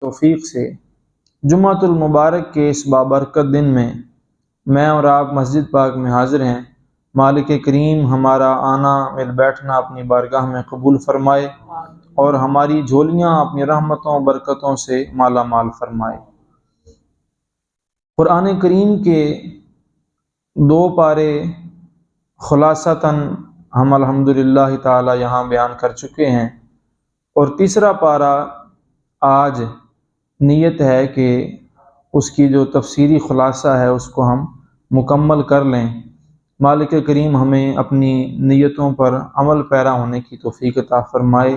توفیق سے جمعۃ المبارک کے اس بابرکت دن میں اور آپ مسجد پاک میں حاضر ہیں۔ مالک کریم ہمارا آنا مل بیٹھنا اپنی بارگاہ میں قبول فرمائے اور ہماری جھولیاں اپنی رحمتوں و برکتوں سے مالا مال فرمائے۔ قرآن کریم کے 2 پارے خلاصتاً ہم الحمدللہ تعالی یہاں بیان کر چکے ہیں، اور تیسرا پارہ آج نیت ہے کہ اس کی جو تفسیری خلاصہ ہے اس کو ہم مکمل کر لیں۔ مالک کریم ہمیں اپنی نیتوں پر عمل پیرا ہونے کی توفیق عطا فرمائے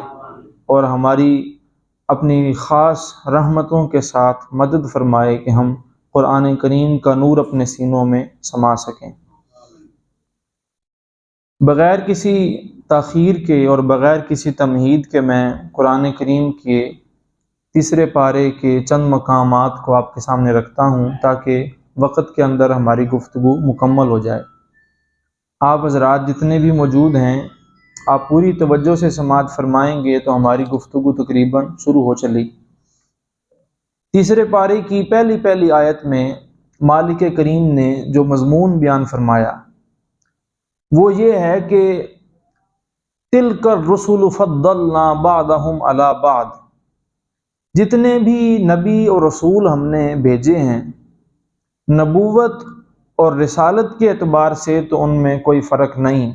اور ہماری اپنی خاص رحمتوں کے ساتھ مدد فرمائے کہ ہم قرآن کریم کا نور اپنے سینوں میں سما سکیں۔ بغیر کسی تاخیر کے اور بغیر کسی تمہید کے میں قرآن کریم کے تیسرے پارے کے چند مقامات کو آپ کے سامنے رکھتا ہوں تاکہ وقت کے اندر ہماری گفتگو مکمل ہو جائے۔ آپ حضرات جتنے بھی موجود ہیں، آپ پوری توجہ سے سماعت فرمائیں گے تو ہماری گفتگو تقریباً شروع ہو چلی۔ تیسرے پارے کی پہلی آیت میں مالک کریم نے جو مضمون بیان فرمایا وہ یہ ہے کہ تلک الرسل فضلنا بعضهم علی بعض، جتنے بھی نبی اور رسول ہم نے بھیجے ہیں نبوت اور رسالت کے اعتبار سے تو ان میں کوئی فرق نہیں،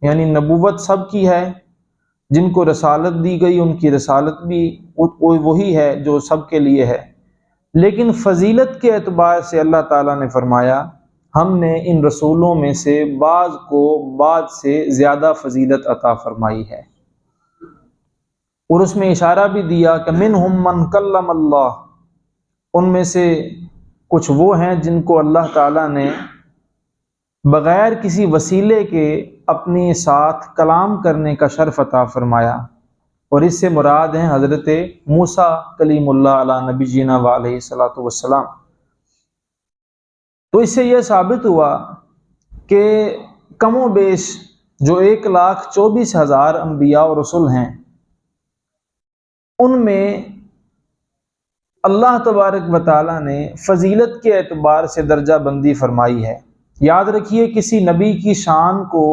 یعنی نبوت سب کی ہے، جن کو رسالت دی گئی ان کی رسالت بھی وہی ہے جو سب کے لیے ہے، لیکن فضیلت کے اعتبار سے اللہ تعالیٰ نے فرمایا ہم نے ان رسولوں میں سے بعض کو بعض سے زیادہ فضیلت عطا فرمائی ہے، اور اس میں اشارہ بھی دیا کہ منہم من کلم اللہ، ان میں سے کچھ وہ ہیں جن کو اللہ تعالیٰ نے بغیر کسی وسیلے کے اپنے ساتھ کلام کرنے کا شرف عطا فرمایا، اور اس سے مراد ہیں حضرت موسیٰ کلیم اللہ علی نبینا و علیہ الصلوۃ والسلام۔ تو اس سے یہ ثابت ہوا کہ کم و بیش جو 1,24,000 انبیاء و رسول ہیں ان میں اللہ تبارک و تعالیٰ نے فضیلت کے اعتبار سے درجہ بندی فرمائی ہے۔ یاد رکھیے کسی نبی کی شان کو،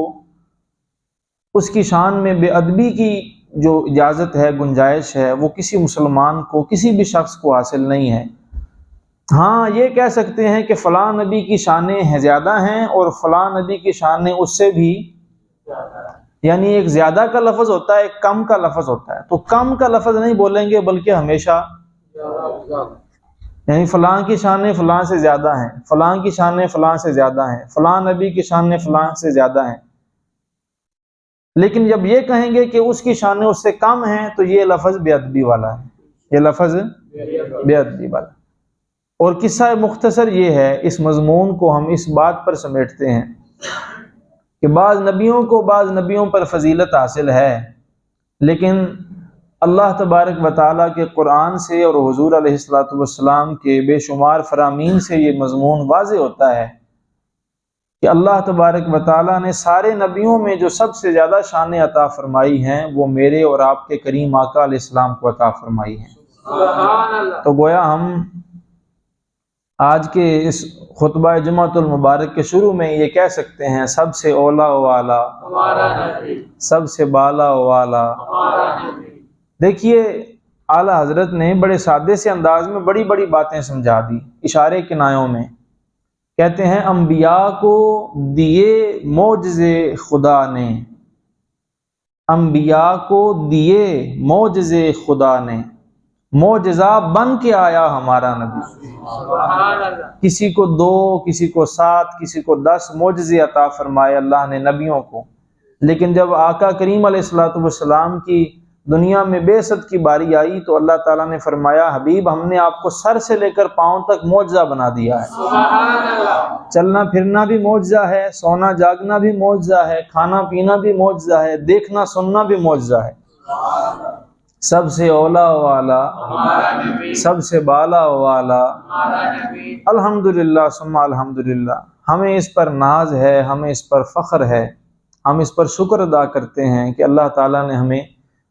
اس کی شان میں بے ادبی کی جو اجازت ہے، گنجائش ہے، وہ کسی مسلمان کو، کسی بھی شخص کو حاصل نہیں ہے۔ ہاں یہ کہہ سکتے ہیں کہ فلاں نبی کی شانیں زیادہ ہیں اور فلاں نبی کی شانیں اس سے بھی، یعنی ایک زیادہ کا لفظ ہوتا ہے، ایک کم کا لفظ ہوتا ہے، تو کم کا لفظ نہیں بولیں گے بلکہ ہمیشہ، یعنی فلاں کی شانیں فلاں سے زیادہ ہیں، فلاں کی شانیں فلاں سے زیادہ ہیں، فلاں نبی کی شانیں فلاں سے زیادہ ہیں، لیکن جب یہ کہیں گے کہ اس کی شانیں اس سے کم ہیں تو یہ لفظ بے ادبی والا ہے، یہ لفظ بے ادبی والا۔ اور قصہ مختصر یہ ہے، اس مضمون کو ہم اس بات پر سمیٹتے ہیں کہ بعض نبیوں پر فضیلت حاصل ہے، لیکن اللہ تبارک و تعالیٰ کے قرآن سے اور حضور علیہ الصلوۃ والسلام کے بے شمار فرامین سے یہ مضمون واضح ہوتا ہے کہ اللہ تبارک و تعالیٰ نے سارے نبیوں میں جو سب سے زیادہ شانیں عطا فرمائی ہیں وہ میرے اور آپ کے کریم آقا علیہ السلام کو عطا فرمائی ہیں۔ تو گویا ہم آج کے اس خطبہ جمعۃ المبارک کے شروع میں یہ کہہ سکتے ہیں سب سے اولا و اعلیٰ سب سے بالا و اعلیٰ۔ دیکھیے اعلیٰ حضرت نے بڑے سادے سے انداز میں بڑی بڑی باتیں سمجھا دی، اشارے کنایوں میں کہتے ہیں انبیاء کو دیے معجزے خدا نے، انبیاء کو دیے معجزے خدا نے، معجزہ بن کے آیا ہمارا نبی، کسی کو 2 کسی کو 7 کسی کو 10 معجزے عطا فرمائے اللہ نے نبیوں کو، لیکن جب آقا کریم علیہ الصلوۃ والسلام کی دنیا میں بعثت کی باری آئی تو اللہ تعالیٰ نے فرمایا حبیب ہم نے آپ کو سر سے لے کر پاؤں تک معجزہ بنا دیا ہے، چلنا پھرنا بھی معجزہ ہے، سونا جاگنا بھی معجزہ ہے، کھانا پینا بھی معجزہ ہے، دیکھنا سننا بھی معجزہ ہے۔ سب سے اولا و اعلیٰ سب سے بالا و اعلیٰ، الحمدللہ ثم الحمدللہ، ہمیں اس پر ناز ہے، ہمیں اس پر فخر ہے، ہم اس پر شکر ادا کرتے ہیں کہ اللہ تعالیٰ نے ہمیں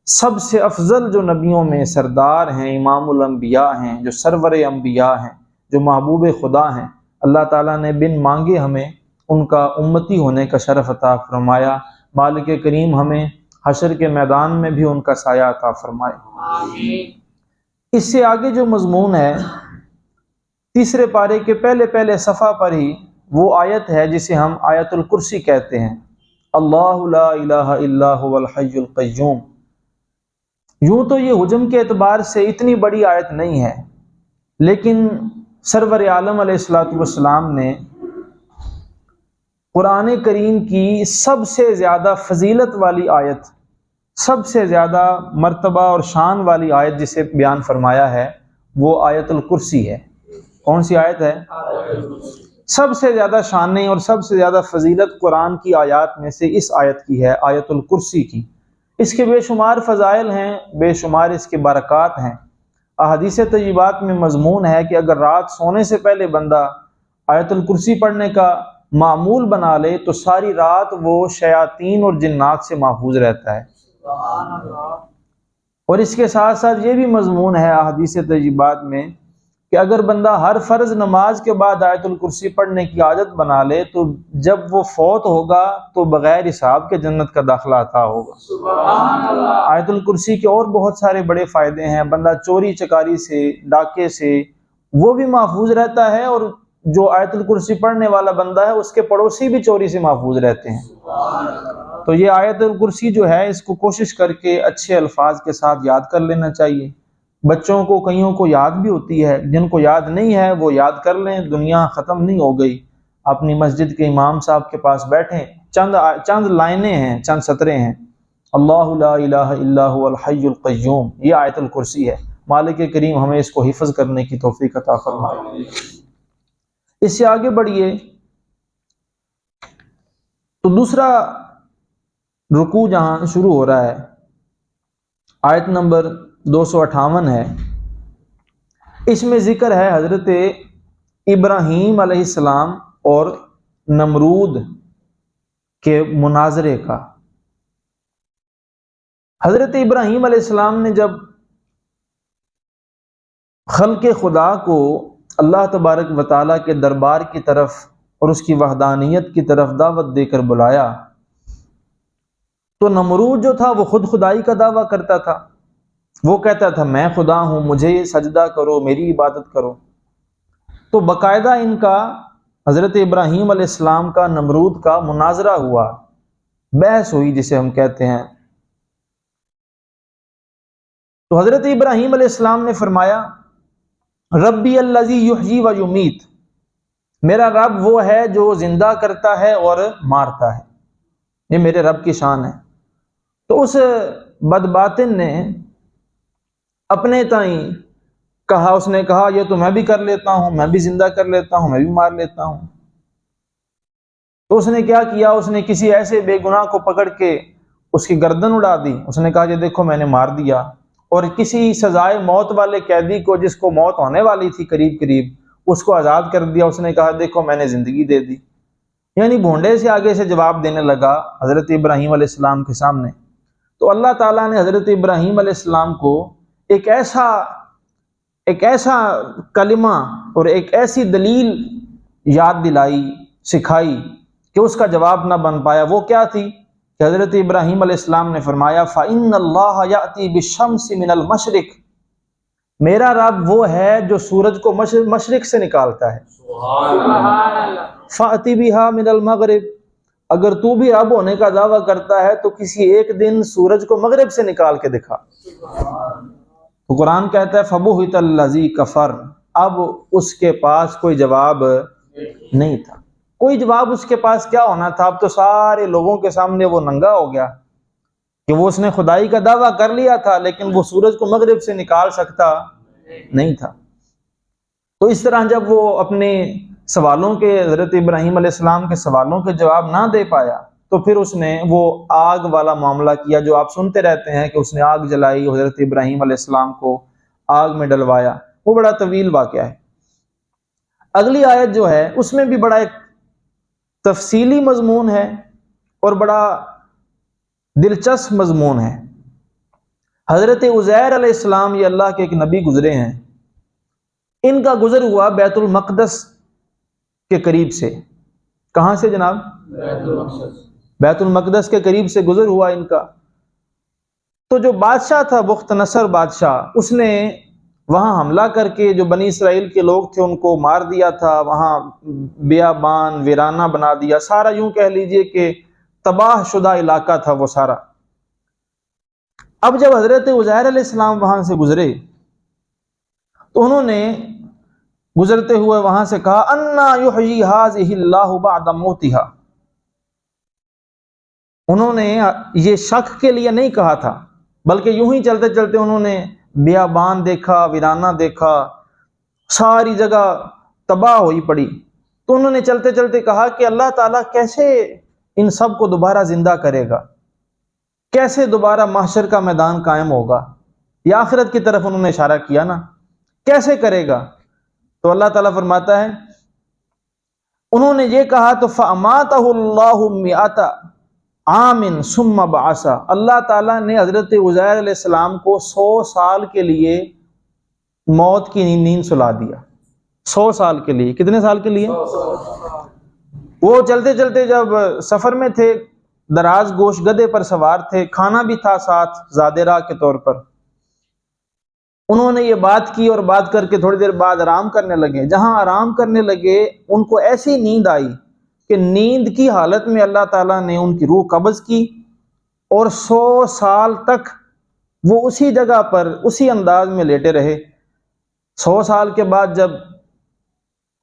سب سے افضل جو نبیوں میں سردار ہیں، امام الانبیاء ہیں، جو سرور انبیاء ہیں، جو محبوب خدا ہیں، اللہ تعالیٰ نے بن مانگے ہمیں ان کا امتی ہونے کا شرف عطا فرمایا۔ مالک کریم ہمیں حشر کے میدان میں بھی ان کا سایہ عطا فرمائے۔ آمین۔ اس سے آگے جو مضمون ہے، تیسرے پارے کے پہلے صفحہ پر ہی وہ آیت ہے جسے ہم آیت الکرسی کہتے ہیں، اللہ لا الہ الا هو الحی القیوم۔ یوں تو یہ حجم کے اعتبار سے اتنی بڑی آیت نہیں ہے، لیکن سرور عالم علیہ الصلوۃ والسلام نے قرآن کریم کی سب سے زیادہ فضیلت والی آیت، سب سے زیادہ مرتبہ اور شان والی آیت جسے بیان فرمایا ہے وہ آیت الکرسی ہے۔ کون سی آیت ہے؟ سب سے زیادہ شان اور سب سے زیادہ فضیلت قرآن کی آیات میں سے اس آیت کی ہے، آیت الکرسی کی۔ اس کے بے شمار فضائل ہیں، بے شمار اس کے برکات ہیں۔ احادیث طیبات میں مضمون ہے کہ اگر رات سونے سے پہلے بندہ آیت الکرسی پڑھنے کا معمول بنا لے تو ساری رات وہ شیاطین اور جنات سے محفوظ رہتا ہے۔ اور اس کے ساتھ ساتھ یہ بھی مضمون ہے احادیث طیبات میں کہ اگر بندہ ہر فرض نماز کے بعد آیت الکرسی پڑھنے کی عادت بنا لے تو جب وہ فوت ہوگا تو بغیر حساب کے جنت کا داخلہ عطا ہوگا۔ آیت الکرسی کے اور بہت سارے بڑے فائدے ہیں، بندہ چوری چکاری سے، ڈاکے سے وہ بھی محفوظ رہتا ہے، اور جو آیت الکرسی پڑھنے والا بندہ ہے اس کے پڑوسی بھی چوری سے محفوظ رہتے ہیں۔ تو یہ آیت الکرسی جو ہے اس کو کوشش کر کے اچھے الفاظ کے ساتھ یاد کر لینا چاہیے۔ بچوں کو کئیوں کو یاد بھی ہوتی ہے، جن کو یاد نہیں ہے وہ یاد کر لیں، دنیا ختم نہیں ہو گئی۔ اپنی مسجد کے امام صاحب کے پاس بیٹھیں، چند لائنیں ہیں، چند سطریں ہیں، اللہ لا الہ الا هو الحی القیوم، یہ آیت الکرسی ہے۔ مالک کریم ہمیں اس کو حفظ کرنے کی توفیق عطا فرمائے۔ اس سے آگے بڑھیے تو دوسرا رکوع جہاں شروع ہو رہا ہے، آیت نمبر 258 ہے، اس میں ذکر ہے حضرت ابراہیم علیہ السلام اور نمرود کے مناظرے کا۔ حضرت ابراہیم علیہ السلام نے جب خلق خدا کو اللہ تبارک و تعالیٰ کے دربار کی طرف اور اس کی وحدانیت کی طرف دعوت دے کر بلایا تو نمرود جو تھا وہ خود خدائی کا دعویٰ کرتا تھا، وہ کہتا تھا میں خدا ہوں، مجھے سجدہ کرو، میری عبادت کرو۔ تو باقاعدہ ان کا حضرت ابراہیم علیہ السلام کا نمرود کا مناظرہ ہوا، بحث ہوئی جسے ہم کہتے ہیں۔ تو حضرت ابراہیم علیہ السلام نے فرمایا ربی الذی یحیی و یمیت، میرا رب وہ ہے جو زندہ کرتا ہے اور مارتا ہے، یہ میرے رب کی شان ہے۔ تو اس بدباطن نے اپنے تائیں کہا، اس نے کہا یہ تو میں بھی کر لیتا ہوں، میں بھی زندہ کر لیتا ہوں، میں بھی مار لیتا ہوں۔ تو اس نے کیا کیا، اس نے کسی ایسے بے گناہ کو پکڑ کے اس کی گردن اڑا دی، اس نے کہا یہ دیکھو میں نے مار دیا۔ اور کسی سزائے موت والے قیدی کو جس کو موت ہونے والی تھی قریب قریب، اس کو آزاد کر دیا، اس نے کہا دیکھو میں نے زندگی دے دی۔ یعنی بھونڈے سے آگے سے جواب دینے لگا حضرت ابراہیم علیہ السلام کے سامنے۔ تو اللہ تعالیٰ نے حضرت ابراہیم علیہ السلام کو ایک ایسا کلمہ اور ایک ایسی دلیل یاد دلائی، سکھائی کہ اس کا جواب نہ بن پایا۔ وہ کیا تھی کہ حضرت ابراہیم علیہ السلام نے فرمایا فَإِنَّ اللَّهَ يَأْتِي بِالشَّمْسِ مِنَ الْمَشْرِقِ، میرا رب وہ ہے جو سورج کو مشرق سے نکالتا ہے، فَأْتِ بِهَا مِنَ الْمَغْرِبِ، اگر تو بھی رب ہونے کا دعویٰ کرتا ہے تو کسی ایک دن سورج کو مغرب سے نکال کے دکھا۔ تو قرآن کہتا ہے فَبُهِتَ الَّذِي كَفَرَ، اب اس کے پاس کوئی جواب نہیں تھا۔ کوئی جواب اس کے پاس کیا ہونا تھا، اب تو سارے لوگوں کے سامنے وہ ننگا ہو گیا کہ وہ اس نے خدائی کا دعویٰ کر لیا تھا لیکن وہ سورج کو مغرب سے نکال سکتا نہیں تھا۔ تو اس طرح جب وہ اپنے سوالوں کے، حضرت ابراہیم علیہ السلام کے سوالوں کے جواب نہ دے پایا تو پھر اس نے وہ آگ والا معاملہ کیا جو آپ سنتے رہتے ہیں کہ اس نے آگ جلائی، حضرت ابراہیم علیہ السلام کو آگ میں ڈلوایا۔ وہ بڑا طویل واقعہ ہے۔ اگلی آیت جو ہے اس میں بھی بڑا ایک تفصیلی مضمون ہے اور بڑا دلچسپ مضمون ہے۔ حضرت عزیر علیہ السلام یہ اللہ کے ایک نبی گزرے ہیں، ان کا گزر ہوا بیت المقدس کے قریب سے۔ کہاں سے جناب؟ بیت المقدس کے قریب سے گزر ہوا ان کا۔ تو جو بادشاہ تھا بخت نصر بادشاہ، اس نے وہاں حملہ کر کے جو بنی اسرائیل کے لوگ تھے ان کو مار دیا تھا، وہاں بیابان ویرانہ بنا دیا، سارا یوں کہہ لیجئے کہ تباہ شدہ علاقہ تھا وہ سارا۔ اب جب حضرت عزیر علیہ السلام وہاں سے گزرے تو انہوں نے گزرتے ہوئے وہاں سے کہا انا یحیی ھذہ اللہ بعد موتھا۔ انہوں نے یہ شک کے لیے نہیں کہا تھا، بلکہ یوں ہی چلتے چلتے انہوں نے بیابان دیکھا، ویرانہ دیکھا، ساری جگہ تباہ ہوئی پڑی، تو انہوں نے چلتے چلتے کہا کہ اللہ تعالیٰ کیسے ان سب کو دوبارہ زندہ کرے گا، کیسے دوبارہ محشر کا میدان قائم ہوگا؟ یہ آخرت کی طرف انہوں نے اشارہ کیا نا، کیسے کرے گا؟ تو اللہ تعالیٰ فرماتا ہے انہوں نے یہ کہا تو فَأَمَاتَهُ اللَّهُ مِئَةَ عَامٍ ثُمَّ بَعَثَ، اللہ تعالیٰ نے حضرت عزیر علیہ السلام کو 100 سال کے لیے موت کی نیند سلا دیا۔ 100 سال کے لیے، کتنے سال کے لیے؟ وہ چلتے چلتے جب سفر میں تھے، دراز گوش گدھے پر سوار تھے، کھانا بھی تھا ساتھ زادِ راہ کے طور پر، انہوں نے یہ بات کی اور بات کر کے تھوڑی دیر بعد آرام کرنے لگے۔ جہاں آرام کرنے لگے ان کو ایسی نیند آئی کہ نیند کی حالت میں اللہ تعالیٰ نے ان کی روح قبض کی، اور 100 سال تک وہ اسی جگہ پر اسی انداز میں لیٹے رہے۔ 100 سال کے بعد جب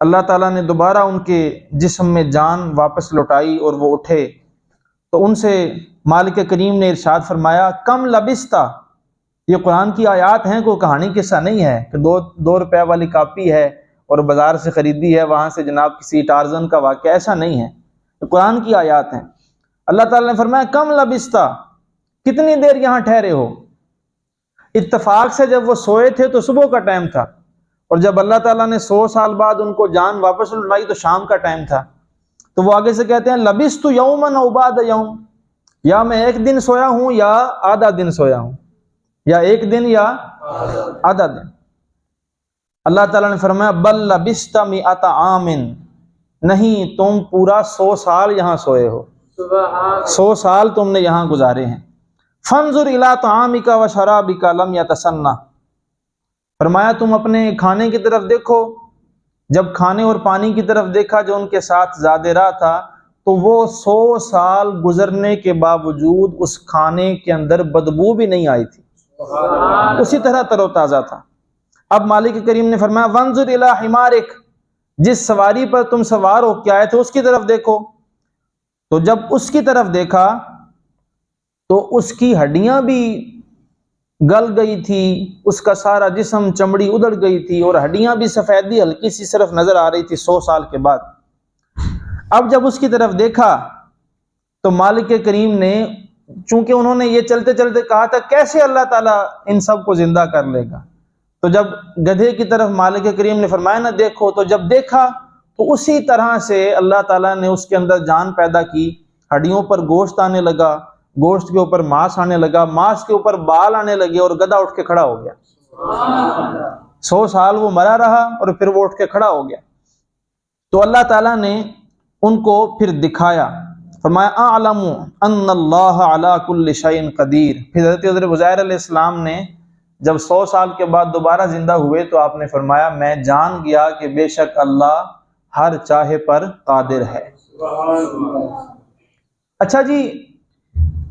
اللہ تعالیٰ نے دوبارہ ان کے جسم میں جان واپس لوٹائی اور وہ اٹھے تو ان سے مالک کریم نے ارشاد فرمایا کم لبستہ، یہ قرآن کی آیات ہیں، کوئی کہانی قصہ نہیں ہے کہ 2 روپے والی کاپی ہے اور بازار سے خریدی ہے، وہاں سے جناب کسی ٹارزن کا واقعہ، ایسا نہیں ہے، یہ قرآن کی آیات ہیں۔ اللہ تعالیٰ نے فرمایا کم لبستہ، کتنی دیر یہاں ٹھہرے ہو؟ اتفاق سے جب وہ سوئے تھے تو صبح کا ٹائم تھا، اور جب اللہ تعالیٰ نے 100 سال بعد ان کو جان واپس لوٹائی تو شام کا ٹائم تھا۔ تو وہ آگے سے کہتے ہیں لبست یوما او بعد یوم، یا میں 1 دن سویا ہوں یا آدھا دن سویا ہوں، یا 1 دن یا آدھا دن۔ اللہ تعالیٰ نے فرمایا بل لبست مئۃ عام، نہیں تم پورا 100 سال یہاں سوئے ہو، 100 سال تم نے یہاں گزارے ہیں۔ فانظر الی طعامک و شرابک لم یتسنہ، فرمایا تم اپنے کھانے کی طرف دیکھو، جب کھانے اور پانی کی طرف دیکھا جو ان کے ساتھ زادِ راہ تھا تو وہ 100 سال گزرنے کے باوجود اس کھانے کے اندر بدبو بھی نہیں آئی تھی، اسی طرح تر و تازہ تھا۔ اب مالک کریم نے فرمایا وانظر الی حمارک، جس سواری پر تم سوار ہو کے آئے تھے اس کی طرف دیکھو، تو جب اس کی طرف دیکھا تو اس کی ہڈیاں بھی گل گئی تھی، اس کا سارا جسم چمڑی ادڑ گئی تھی اور ہڈیاں بھی سفیدی ہلکی سی صرف نظر آ رہی تھی 100 سال کے بعد۔ اب جب اس کی طرف دیکھا تو مالک کریم نے، چونکہ انہوں نے یہ چلتے چلتے کہا تھا کیسے اللہ تعالیٰ ان سب کو زندہ کر لے گا، تو جب گدھے کی طرف مالک کریم نے فرمایا نہ دیکھو، تو جب دیکھا تو اسی طرح سے اللہ تعالیٰ نے اس کے اندر جان پیدا کی، ہڈیوں پر گوشت آنے لگا، گوشت کے اوپر ماس آنے لگا، ماس کے اوپر بال آنے لگے، اور گدھا اٹھ کے کھڑا ہو گیا۔ 100 سال وہ مرا رہا اور پھر وہ اٹھ کے کھڑا ہو گیا۔ تو اللہ تعالیٰ نے ان کو پھر دکھایا، فرمایا اعلم ان اللہ علی کل شیء قدیر۔ پھر حضرت عزیر علیہ السلام نے جب 100 سال کے بعد دوبارہ زندہ ہوئے تو آپ نے فرمایا میں جان گیا کہ بے شک اللہ ہر چاہے پر قادر ہے۔ اچھا جی،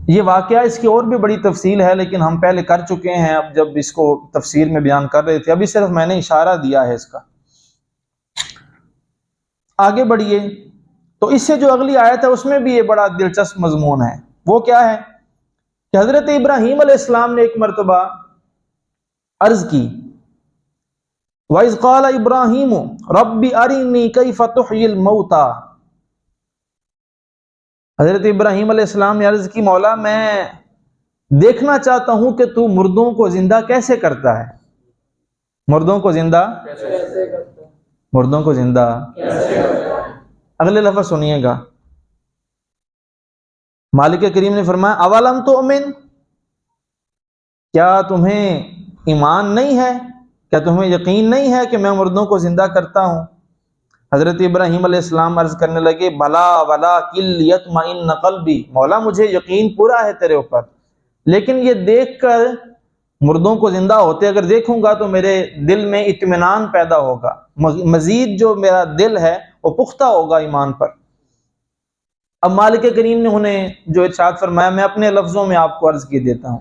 یہ واقعہ اس کی اور بھی بڑی تفصیل ہے لیکن ہم پہلے کر چکے ہیں، اب جب اس کو تفسیر میں بیان کر رہے تھے، ابھی صرف میں نے اشارہ دیا ہے اس کا۔ آگے بڑھیے تو اس سے جو اگلی آیت ہے اس میں بھی یہ بڑا دلچسپ مضمون ہے۔ وہ کیا ہے کہ حضرت ابراہیم علیہ السلام نے ایک مرتبہ عرض کی وَإِذْ قَالَ إِبْرَاهِيمُ رَبِّ أَرِنِّي كَيْفَ تُحْيِي الْمَوْتَى، حضرت ابراہیم علیہ السلام نے عرض کی مولا میں دیکھنا چاہتا ہوں کہ تو مردوں کو زندہ کیسے کرتا ہے، مردوں کو زندہ مردوں کو زندہ اگلے لفظ سنیے گا، مالک کریم نے فرمایا اولم تؤمن، کیا تمہیں ایمان نہیں ہے؟ کیا تمہیں یقین نہیں ہے کہ میں مردوں کو زندہ کرتا ہوں؟ حضرت ابراہیم علیہ السلام عرض کرنے لگے بلا ولکن لیطمئن قلبی، مولا مجھے یقین پورا ہے تیرے اوپر، لیکن یہ دیکھ کر مردوں کو زندہ ہوتے اگر دیکھوں گا تو میرے دل میں اطمینان پیدا ہوگا، مزید جو میرا دل ہے وہ پختہ ہوگا ایمان پر۔ اب مالک کریم نے انہیں جو ارشاد فرمایا میں اپنے لفظوں میں آپ کو عرض کی دیتا ہوں،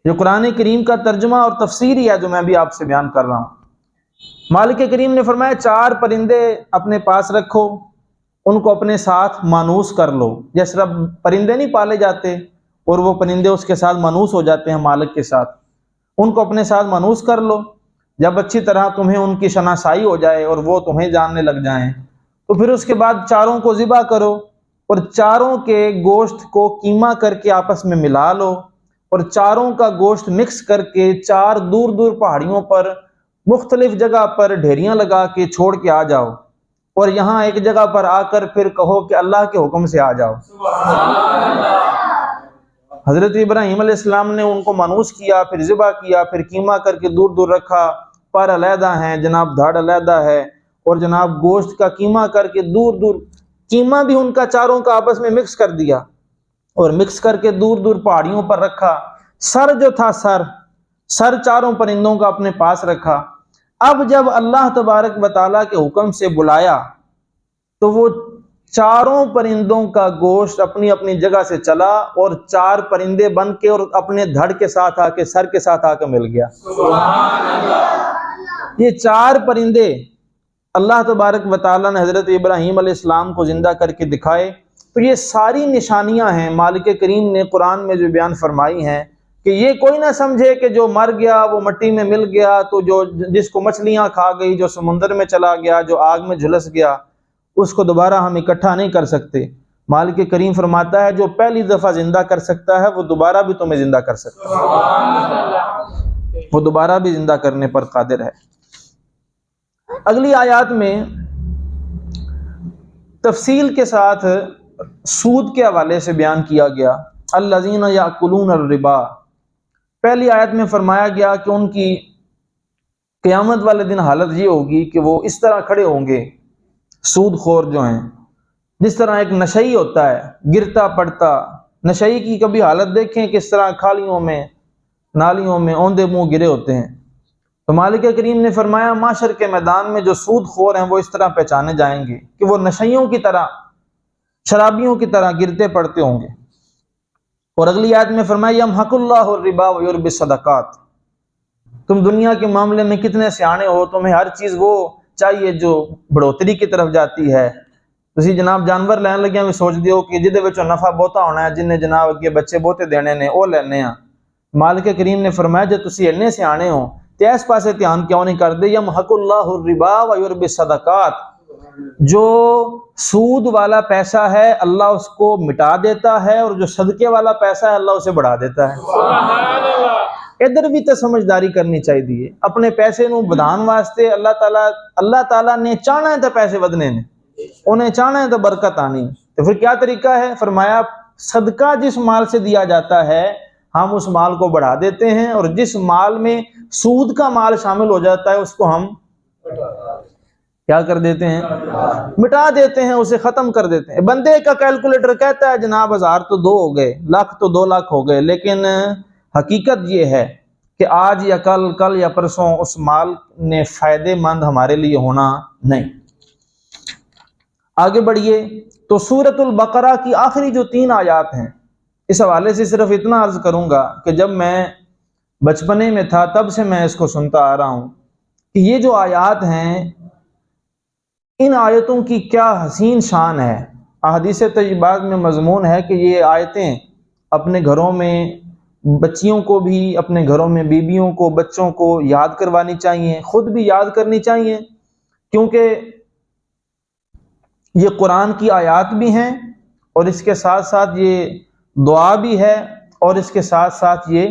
جو قرآن کریم کا ترجمہ اور تفسیر ہی ہے جو میں بھی آپ سے بیان کر رہا ہوں۔ مالک کریم نے فرمایا 4 پرندے اپنے پاس رکھو، ان کو اپنے ساتھ مانوس کر لو، جس طرح پرندے نہیں پالے جاتے اور وہ پرندے اس کے ساتھ مانوس ہو جاتے ہیں مالک کے ساتھ، ان کو اپنے ساتھ مانوس کر لو۔ جب اچھی طرح تمہیں ان کی شناسائی ہو جائے اور وہ تمہیں جاننے لگ جائیں تو پھر اس کے بعد 4 کو ذبح کرو اور 4 کے گوشت کو قیمہ کر کے آپس میں ملا لو اور 4 کا گوشت مکس کر کے 4 دور دور پہاڑیوں پر مختلف جگہ پر ڈھیریاں لگا کے چھوڑ کے آ جاؤ، اور یہاں ایک جگہ پر آ کر پھر کہو کہ اللہ کے حکم سے آ جاؤ۔ حضرت ابراہیم علیہ السلام نے ان کو مانوس کیا، پھر ذبح کیا، پھر قیمہ کر کے دور دور رکھا، پر علیحدہ ہیں جناب، دھڑ علیحدہ ہے، اور جناب گوشت کا قیمہ کر کے دور دور، قیمہ بھی ان کا 4 کا آپس میں مکس کر دیا اور مکس کر کے دور دور پہاڑیوں پر رکھا۔ سر جو تھا سر 4 پرندوں کا اپنے پاس رکھا۔ اب جب اللہ تبارک و تعالیٰ کے حکم سے بلایا تو وہ 4 پرندوں کا گوشت اپنی اپنی جگہ سے چلا اور 4 پرندے بن کے اور اپنے دھڑ کے ساتھ آ کے سر کے ساتھ آ کے مل گیا۔ یہ 4 پرندے اللہ تبارک و تعالیٰ نے حضرت ابراہیم علیہ السلام کو زندہ کر کے دکھائے۔ تو یہ ساری نشانیاں ہیں مالک کریم نے قرآن میں جو بیان فرمائی ہیں کہ یہ کوئی نہ سمجھے کہ جو مر گیا وہ مٹی میں مل گیا، تو جو جس کو مچھلیاں کھا گئی، جو سمندر میں چلا گیا، جو آگ میں جھلس گیا، اس کو دوبارہ ہم اکٹھا نہیں کر سکتے۔ مالک کریم فرماتا ہے جو پہلی دفعہ زندہ کر سکتا ہے وہ دوبارہ بھی تمہیں زندہ کر سکتا ہے، وہ دوبارہ بھی زندہ کرنے پر قادر ہے۔ اگلی آیات میں تفصیل کے ساتھ سود کے حوالے سے بیان کیا گیا، الذین یاکلون الربا۔ پہلی آیت میں فرمایا گیا کہ ان کی قیامت والے دن حالت یہ ہوگی کہ وہ اس طرح کھڑے ہوں گے، سود خور جو ہیں، جس طرح ایک نشئی ہوتا ہے گرتا پڑتا، نشئی کی کبھی حالت دیکھیں کس طرح کھالیوں میں نالیوں میں اوندے منہ گرے ہوتے ہیں۔ تو مالک کریم نے فرمایا معاشر کے میدان میں جو سود خور ہیں وہ اس طرح پہچانے جائیں گے کہ وہ نشئیوں کی طرح، شرابیوں کی طرح گرتے پڑتے ہوں گے۔ اور اگلی آیت میں فرمایا یمحق اللہ الربا ویربی الصدقات۔ تم دنیا کے معاملے میں کتنے سیانے ہو، تمہیں ہر چیز وہ چاہیے جو بڑھوتری کی طرف جاتی ہے۔ تسی جناب جانور لین لگے بھی سوچ دیو کہ جدے وچوں نفع بہتا ہونا ہے، جن نے جناب اگے بچے بہتے دینے نے وہ لینے ہیں۔ مالک کریم نے فرمایا جے تسی اتنے سیانے ہو تے اس پاسے دھیان کیوں نہیں کردے؟ یمحق اللہ الربا ویربی الصدقات، جو سود والا پیسہ ہے اللہ اس کو مٹا دیتا ہے اور جو صدقے والا پیسہ ہے اللہ اسے بڑھا دیتا ہے۔ ادھر بھی تو سمجھداری کرنی چاہیے، اپنے پیسے نو بدھان واسطے اللہ تعالیٰ نے چاہنا ہے تو پیسے ودنے نے، انہیں چاہنا ہے تو برکت آنی۔ تو پھر کیا طریقہ ہے؟ فرمایا صدقہ جس مال سے دیا جاتا ہے ہم اس مال کو بڑھا دیتے ہیں، اور جس مال میں سود کا مال شامل ہو جاتا ہے اس کو ہم کیا کر دیتے ہیں؟ مٹا دیتے ہیں، اسے ختم کر دیتے ہیں۔ بندے کا کیلکولیٹر کہتا ہے جناب 1000 تو 2 ہو گئے، لاکھ تو 2 لاکھ ہو گئے، لیکن حقیقت یہ ہے کہ آج یا کل یا پرسوں اس مال نے فائدے مند ہمارے لیے ہونا نہیں۔ آگے بڑھیے تو سورۃ البقرہ کی آخری جو 3 آیات ہیں، اس حوالے سے صرف اتنا عرض کروں گا کہ جب میں بچپنے میں تھا تب سے میں اس کو سنتا آ رہا ہوں کہ یہ جو آیات ہیں ان آیتوں کی کیا حسین شان ہے۔ احادیث طیبات میں مضمون ہے کہ یہ آیتیں اپنے گھروں میں بچیوں کو بھی، اپنے گھروں میں بیویوں کو، بچوں کو یاد کروانی چاہیے، خود بھی یاد کرنی چاہیے، کیونکہ یہ قرآن کی آیات بھی ہیں اور اس کے ساتھ ساتھ یہ دعا بھی ہے، اور اس کے ساتھ ساتھ یہ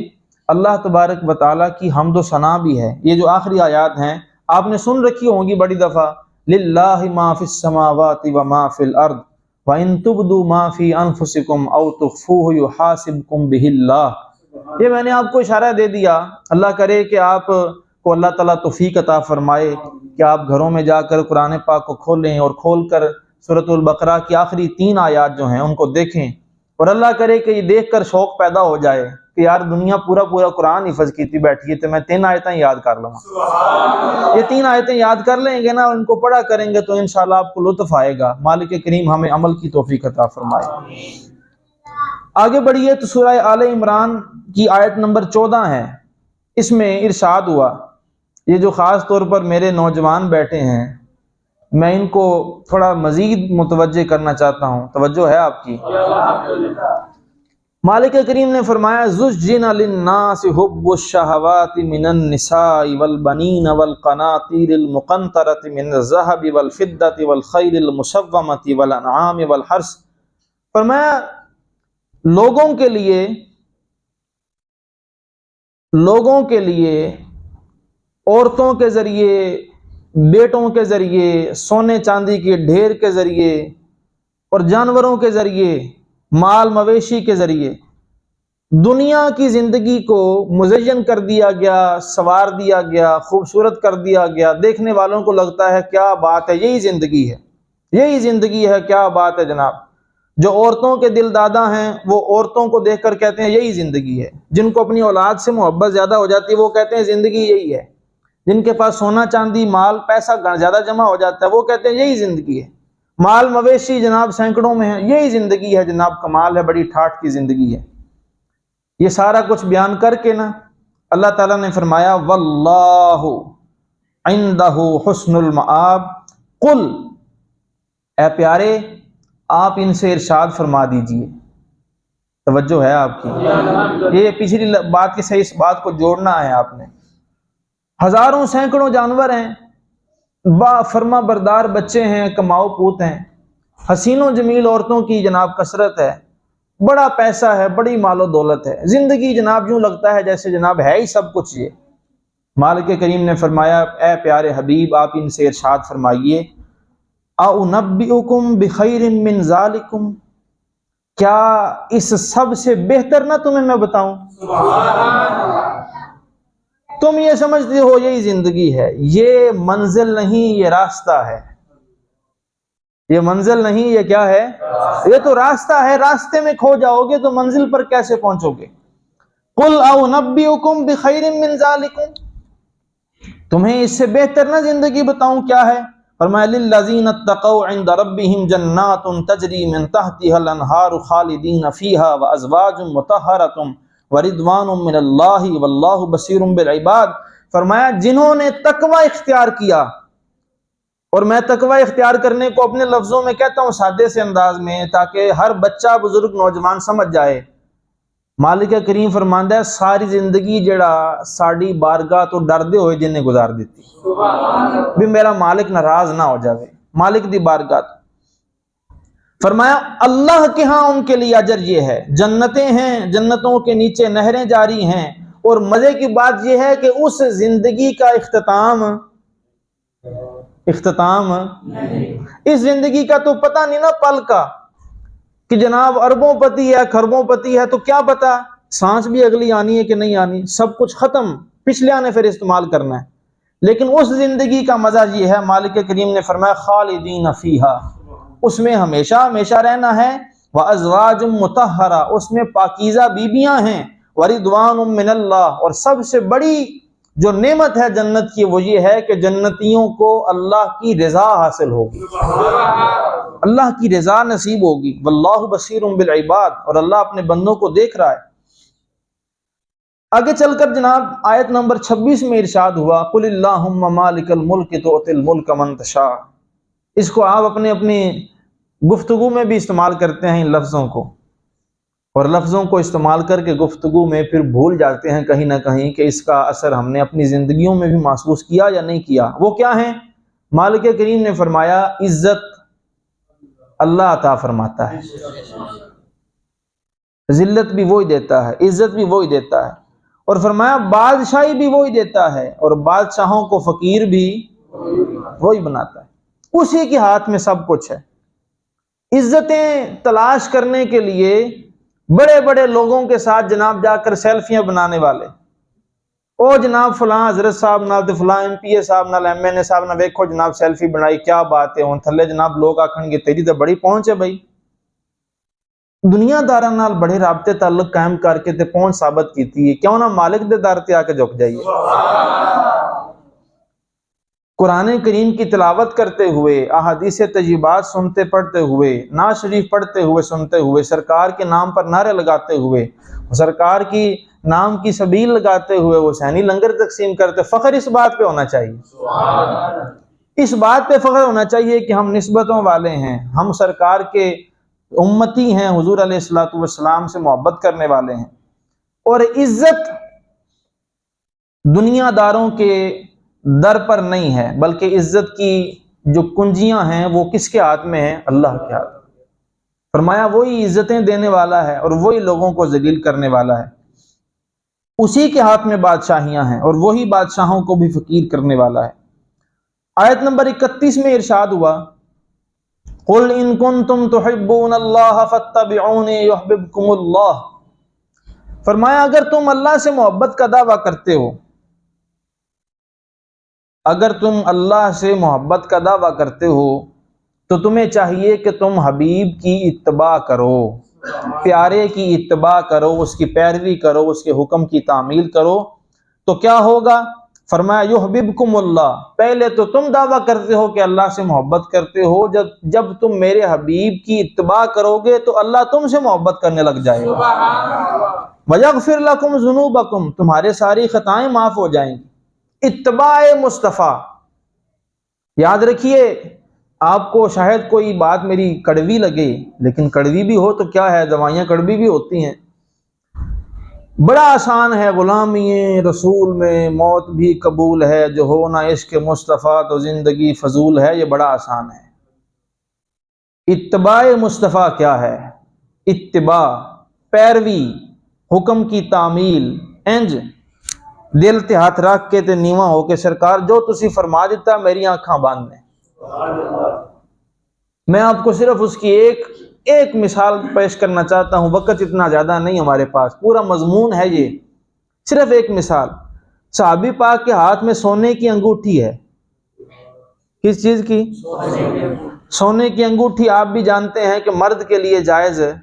اللہ تبارک و تعالیٰ کی حمد و ثنا بھی ہے۔ یہ جو آخری آیات ہیں آپ نے سن رکھی ہوں گی بڑی دفعہ، للہ ما فی السماوات وما فی الارض وان تبدوا ما فی انفسکم او تخفوہ یحاسبکم بہ اللہ یہ میں نے آپ کو اشارہ دے دیا، اللہ کرے کہ آپ کو اللہ تعالیٰ توفیق عطا فرمائے کہ آپ گھروں میں جا کر قرآن پاک کو کھولیں اور کھول کر سورۃ البقرہ کی آخری 3 آیات جو ہیں ان کو دیکھیں، اور اللہ کرے کہ یہ دیکھ کر شوق پیدا ہو جائے کہ یار دنیا پورا قرآن حفظ کیتی بیٹھی ہے تو میں 3 آیتیں یاد کر لوں گا۔ یہ 3 آیتیں یاد کر لیں گے نا، ان کو پڑھا کریں گے تو انشاءاللہ آپ کو لطف آئے گا۔ مالک کریم ہمیں عمل کی توفیق عطا فرمائے۔ آگے بڑھیے تو سورہ آل عمران کی آیت نمبر 14 ہے، اس میں ارشاد ہوا، یہ جو خاص طور پر میرے نوجوان بیٹھے ہیں میں ان کو تھوڑا مزید متوجہ کرنا چاہتا ہوں، توجہ ہے آپ کی۔ مالک کریم نے فرمایا زُجِّنَ لِلنَّاسِ حُبُّ الشَّهَوَاتِ مِنَ النِّسَاءِ وَالْبَنِينَ وَالْقَنَاطِيرِ الْمُقَنطَرَةِ مِنَ الذَّهَبِ وَالْفِضَّةِ وَالْخَيْلِ الْمُسَوَّمَةِ وَالْأَنْعَامِ وَالْحَرْثِ، فرمایا لوگوں کے لیے عورتوں کے ذریعے، بیٹوں کے ذریعے، سونے چاندی کے ڈھیر کے ذریعے اور جانوروں کے ذریعے، مال مویشی کے ذریعے دنیا کی زندگی کو مزین کر دیا گیا، سنوار دیا گیا، خوبصورت کر دیا گیا۔ دیکھنے والوں کو لگتا ہے کیا بات ہے، یہی زندگی ہے، یہی زندگی ہے، کیا بات ہے جناب۔ جو عورتوں کے دل دادا ہیں وہ عورتوں کو دیکھ کر کہتے ہیں یہی زندگی ہے، جن کو اپنی اولاد سے محبت زیادہ ہو جاتی ہے وہ کہتے ہیں زندگی یہی ہے، جن کے پاس سونا چاندی مال پیسہ زیادہ جمع ہو جاتا ہے وہ کہتے ہیں یہی زندگی ہے، مال مویشی جناب سینکڑوں میں ہیں، یہی زندگی ہے جناب، کمال ہے، بڑی ٹھاٹھ کی زندگی ہے۔ یہ سارا کچھ بیان کر کے نا اللہ تعالیٰ نے فرمایا واللہ عندہ حسن المآب، قل، اے پیارے آپ ان سے ارشاد فرما دیجئے، توجہ ہے آپ کی، یہ پچھلی بات کی صحیح اس بات کو جوڑنا ہے آپ نے۔ ہزاروں سینکڑوں جانور ہیں، با فرما بردار بچے ہیں، کماؤ پوت ہیں، حسین و جمیل عورتوں کی جناب کثرت ہے، بڑا پیسہ ہے، بڑی مال و دولت ہے، زندگی جناب یوں لگتا ہے جیسے جناب ہے ہی سب کچھ یہ۔ مالک کریم نے فرمایا اے پیارے حبیب آپ ان سے ارشاد فرمائیے اَأُنَبِّئُكُمْ بِخَيْرٍ مِّن ذَلِكُمْ، کیا اس سب سے بہتر نہ تمہیں میں بتاؤں؟ تم یہ سمجھتے ہو یہی زندگی ہے، یہ منزل نہیں یہ راستہ ہے، یہ منزل نہیں یہ کیا ہے، یہ تو راستہ ہے، راستے میں کھو جاؤ گے تو منزل پر کیسے پہنچو گے؟ قُلْ أَأُنَبِّئُكُمْ بِخَيْرٍ مِّن ذَلِكُمْ، تمہیں اس سے بہتر نہ زندگی بتاؤں کیا ہے؟ فرمایا لِلَّذِينَ اتَّقَوْا عِندَ رَبِّهِمْ جَنَّاتٌ تَجْرِي مِن تَحْتِهَا الْأَنْهَارُ خَالِدِينَ فِيهَا وَأَزْوَاجٌ مُطَهَّرَةٌ وَرِضْوَانٌ مِّنَ اللَّهِ وَاللَّهُ بَصِيرٌ بِالْعِبَادِ، فرمایا جنہوں نے تقوی اختیار کیا، اور میں تقوی اختیار کرنے کو اپنے لفظوں میں کہتا ہوں سادے سے انداز میں تاکہ ہر بچہ بزرگ نوجوان سمجھ جائے۔ مالک کریم فرماندا ہے ساری زندگی جڑا ساڑی بارگاہ تو ڈردے ہوئے جنہیں گزار دیتی بھی میرا مالک ناراض نہ ہو جاوے، مالک دی بارگاہ تو۔ فرمایا اللہ کے ہاں ان کے لیے اجر یہ ہے، جنتیں ہیں، جنتوں کے نیچے نہریں جاری ہیں، اور مزے کی بات یہ ہے کہ اس زندگی کا اختتام اس زندگی کا تو پتہ نہیں نا پل کا کہ جناب اربوں پتی ہے، کھربوں پتی ہے، تو کیا پتا سانس بھی اگلی آنی ہے کہ نہیں آنی، سب کچھ ختم، پچھلے نے پھر استعمال کرنا ہے۔ لیکن اس زندگی کا مزہ یہ ہے، مالک کریم نے فرمایا خالدین فیہا، اس میں ہمیشہ ہمیشہ رہنا ہے، وَأَزْوَاجٌ مُطَهَّرَةٌ، اس میں پاکیزہ بیبیاں ہیں، وَرِضْوَانٌ مِّنَ اللَّهِ، اور سب سے بڑی جو نعمت ہے جنت کی وہ یہ ہے کہ جنتیوں کو اللہ کی رضا حاصل ہوگی، اللہ کی رضا نصیب ہوگی، واللہ بصیر بالعباد، اور اللہ اپنے بندوں کو دیکھ رہا ہے۔ آگے چل کر جناب آیت نمبر 26 میں ارشاد ہوا قل اللہم مالک الملک تؤتی الملک من تشاء، اس کو آپ اپنی گفتگو میں بھی استعمال کرتے ہیں ان لفظوں کو، اور لفظوں کو استعمال کر کے گفتگو میں پھر بھول جاتے ہیں کہیں نہ کہیں کہ اس کا اثر ہم نے اپنی زندگیوں میں بھی محسوس کیا یا نہیں کیا۔ وہ کیا ہیں؟ مالک کریم نے فرمایا عزت اللہ عطا فرماتا ہے، ذلت بھی وہی دیتا ہے، عزت بھی وہی دیتا ہے، اور فرمایا بادشاہی بھی وہی دیتا ہے، اور بادشاہوں کو فقیر بھی وہی بناتا ہے، اسی کے ہاتھ میں سب کچھ ہے۔ عزتیں تلاش کرنے کے لیے بڑے بڑے لوگوں کے ساتھ جناب جا کر سیلفیاں بنانے والے، او جناب فلاں حضرت صاحب نال تے فلاں ایم پی اے صاحب نال ایم این اے صاحب نال ویکھو جناب سیلفی بنائی، کیا بات ہے، ہن تھلے جناب لوگ آکھن گے تیری تے بڑی پہنچ ہے بھائی۔ دنیا داراں نال بڑے رابطے تعلق قائم کر کے تے پہنچ ثابت کیتی ہے، کیوں نہ مالک دے در تے آ کے جھک جائیے۔ قرآن کریم کی تلاوت کرتے ہوئے، احادیث طیبات سنتے پڑھتے ہوئے، نعت شریف پڑھتے ہوئے سنتے ہوئے، سرکار کے نام پر نعرے لگاتے ہوئے، سرکار کی نام کی سبیل لگاتے ہوئے حسینی لنگر تقسیم کرتے، فخر اس بات پہ ہونا چاہیے، اس بات پہ فخر ہونا چاہیے کہ ہم نسبتوں والے ہیں، ہم سرکار کے امتی ہیں، حضور علیہ الصلوۃ والسلام سے محبت کرنے والے ہیں۔ اور عزت دنیا داروں کے در پر نہیں ہے، بلکہ عزت کی جو کنجیاں ہیں وہ کس کے ہاتھ میں ہیں؟ اللہ کے ہاتھ۔ فرمایا وہی عزتیں دینے والا ہے اور وہی لوگوں کو ذلیل کرنے والا ہے، اسی کے ہاتھ میں بادشاہیاں ہیں اور وہی بادشاہوں کو بھی فقیر کرنے والا ہے۔ آیت نمبر 31 میں ارشاد ہوا قُلْ إِن كُنتُمْ تُحِبُّونَ اللَّهَ فَاتَّبِعُونِي يُحْبِبْكُمُ اللَّهُ، فرمایا اگر تم اللہ سے محبت کا دعویٰ کرتے ہو، اگر تم اللہ سے محبت کا دعویٰ کرتے ہو تو تمہیں چاہیے کہ تم حبیب کی اتباع کرو، پیارے کی اتباع کرو، اس کی پیروی کرو، اس کے حکم کی تعمیل کرو، تو کیا ہوگا؟ فرمایا یحببکم اللہ، پہلے تو تم دعویٰ کرتے ہو کہ اللہ سے محبت کرتے ہو، جب تم میرے حبیب کی اتباع کرو گے تو اللہ تم سے محبت کرنے لگ جائے گا، ویغفر لکم ذنوبکم، تمہارے ساری خطائیں معاف ہو جائیں گی۔ اتباع مصطفیٰ، یاد رکھیے، آپ کو شاید کوئی بات میری کڑوی لگے، لیکن کڑوی بھی ہو تو کیا ہے، دوائیاں کڑوی بھی ہوتی ہیں۔ بڑا آسان ہے غلامی رسول میں موت بھی قبول ہے، جو ہو نہ عشق مصطفیٰ تو زندگی فضول ہے، یہ بڑا آسان ہے۔ اتباع مصطفیٰ کیا ہے؟ اتباع، پیروی، حکم کی تعمیل، انج دل تے ہاتھ رکھ کے تے نیواں ہو کے سرکار جو تسی فرما دیتا میری آنکھاں بند نے۔ میں آپ کو صرف اس کی ایک مثال پیش کرنا چاہتا ہوں، وقت اتنا زیادہ نہیں ہمارے پاس، پورا مضمون ہے یہ، صرف ایک مثال۔ صحابی پاک کے ہاتھ میں سونے کی انگوٹھی ہے، کس چیز کی؟ سونے کی انگوٹھی آپ بھی جانتے ہیں کہ مرد کے لیے جائز ہے،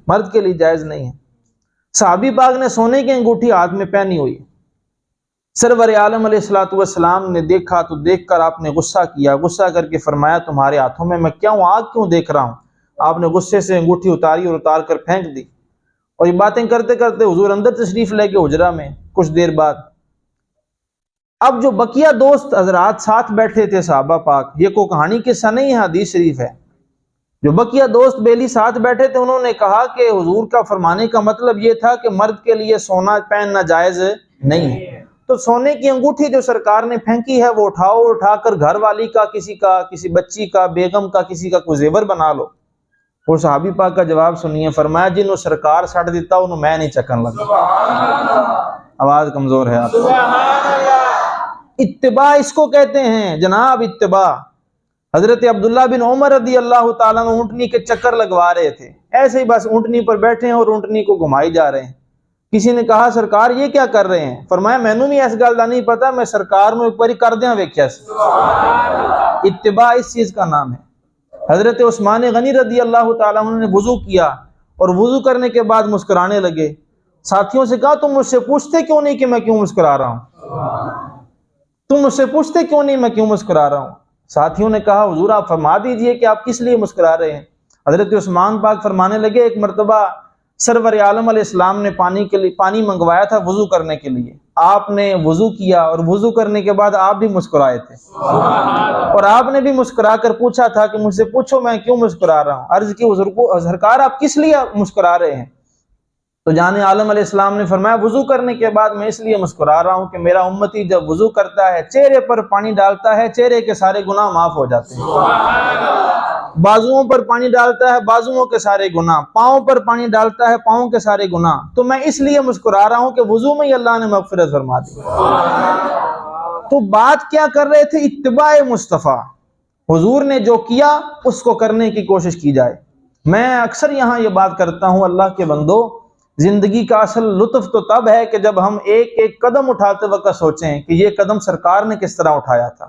مرد کے لیے جائز نہیں ہے۔ صحابی پاک نے سونے کی انگوٹھی ہاتھ میں پہنی ہوئی، سرور عالم علیہ الصلوۃ والسلام نے دیکھا تو دیکھ کر آپ نے غصہ کیا، غصہ کر کے فرمایا تمہارے ہاتھوں میں کیا ہوں، آگ کیوں دیکھ رہا ہوں؟ آپ نے غصے سے انگوٹھی اتاری اور اتار کر پھینک دی، اور یہ باتیں کرتے کرتے حضور اندر تشریف لے کے حجرہ میں، کچھ دیر بعد اب جو بقیہ دوست حضرات ساتھ بیٹھے تھے صحابہ پاک، یہ کوئی کہانی قصہ نہیں ہے، حدیث شریف ہے، جو بقیہ دوست بیلی ساتھ بیٹھے تھے انہوں نے کہا کہ حضور کا فرمانے کا مطلب یہ تھا کہ مرد کے لیے سونا پہننا جائز نہیں ہے، تو سونے کی انگوٹھی جو سرکار نے پھینکی ہے وہ اٹھاؤ، اٹھا کر گھر والی کا، کسی بچی کا، بیگم کا، کسی کا کوئی زیور بنا لو۔ وہ صحابی پاک کا جواب سنیے، فرمایا جنہوں سرکار سٹ دیتا انہوں میں نہیں چکن لگا۔ آواز کمزور ہے آپ۔ اتباع اس کو کہتے ہیں جناب، اتباع۔ حضرت عبداللہ بن عمر رضی اللہ تعالیٰ عنہ اونٹنی کے چکر لگوا رہے تھے، ایسے ہی بس اونٹنی پر بیٹھے ہیں اور اونٹنی کو گھمائی جا رہے ہیں۔ کسی نے کہا سرکار یہ کیا کر رہے ہیں؟ فرمایا مینوں بھی اس گل دا نہیں پتا، میں سرکار نو ایک باری کردیاں ویکھیا سی۔ اتباع اس چیز کا نام ہے۔ حضرت عثمان غنی رضی اللہ تعالیٰ عنہ نے وضو کیا اور وضو کرنے کے بعد مسکرانے لگے، ساتھیوں سے کہا تم مجھ سے پوچھتے کیوں نہیں کہ میں کیوں مسکرا رہا ہوں؟ تم مجھ سے پوچھتے کیوں نہیں میں کیوں مسکرا رہا ہوں؟ ساتھیوں نے کہا حضور آپ فرما دیجئے کہ آپ کس لیے مسکرا رہے ہیں۔ حضرت عثمان پاک فرمانے لگے ایک مرتبہ سرور عالم علیہ السلام نے پانی منگوایا تھا وضو کرنے کے لیے، آپ نے وضو کیا اور وضو کرنے کے بعد آپ بھی مسکرائے تھے، اور آپ نے بھی مسکرا کر پوچھا تھا کہ مجھ سے پوچھو میں کیوں مسکرا رہا ہوں۔ عرض کی حضور کو سرکار آپ کس لیے مسکرا رہے ہیں؟ تو جان عالم علیہ السلام نے فرمایا وضو کرنے کے بعد میں اس لیے مسکرا رہا ہوں کہ میرا امتی جب وضو کرتا ہے چہرے پر پانی ڈالتا ہے، چہرے کے سارے گناہ معاف ہو جاتے ہیں، بازوؤں پر پانی ڈالتا ہے، بازوؤں کے سارے گناہ، پاؤں پر پانی ڈالتا ہے، پاؤں کے سارے گناہ، تو میں اس لیے مسکرا رہا ہوں کہ وضو میں ہی اللہ نے مغفرت فرما دی۔ تو بات کیا کر رہے تھے؟ اتباع مصطفیٰ، حضور نے جو کیا اس کو کرنے کی کوشش کی جائے۔ میں اکثر یہاں یہ بات کرتا ہوں، اللہ کے بندو، زندگی کا اصل لطف تو تب ہے کہ جب ہم ایک ایک قدم اٹھاتے وقت سوچیں کہ یہ قدم سرکار نے کس طرح اٹھایا تھا۔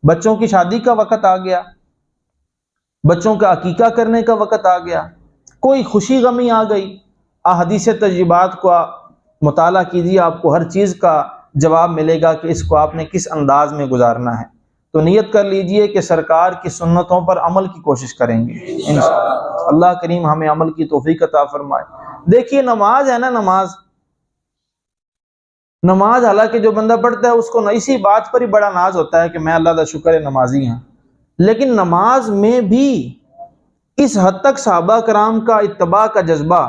بچوں کی شادی کا وقت آ گیا، بچوں کا عقیقہ کرنے کا وقت آ گیا، کوئی خوشی غمی آ گئی، احادیث تجربات کو مطالعہ کیجیے، آپ کو ہر چیز کا جواب ملے گا کہ اس کو آپ نے کس انداز میں گزارنا ہے۔ تو نیت کر لیجئے کہ سرکار کی سنتوں پر عمل کی کوشش کریں گے انشاءاللہ۔ اللہ کریم ہمیں عمل کی توفیق عطا فرمائے۔ دیکھیے نماز ہے نا، نماز حالانکہ جو بندہ پڑھتا ہے اس کو اسی بات پر ہی بڑا ناز ہوتا ہے کہ میں اللہ کا شکر ہے نمازی ہوں، لیکن نماز میں بھی اس حد تک صحابہ کرام کا اتباع کا جذبہ،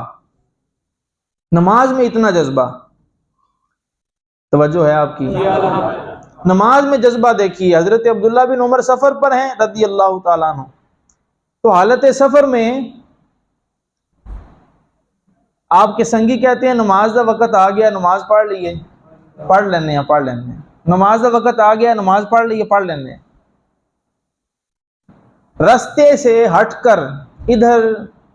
نماز میں اتنا جذبہ، توجہ ہے آپ کی؟ نماز میں جذبہ دیکھیے، حضرت عبداللہ بن عمر سفر پر ہیں رضی اللہ تعالیٰ عنہ، تو حالت سفر میں آپ کے سنگی کہتے ہیں نماز کا وقت آ گیا، نماز پڑھ لیے، پڑھ لینے ہیں، نماز کا وقت آ گیا، نماز پڑھ لیے، پڑھ لینے ہیں۔ رستے سے ہٹ کر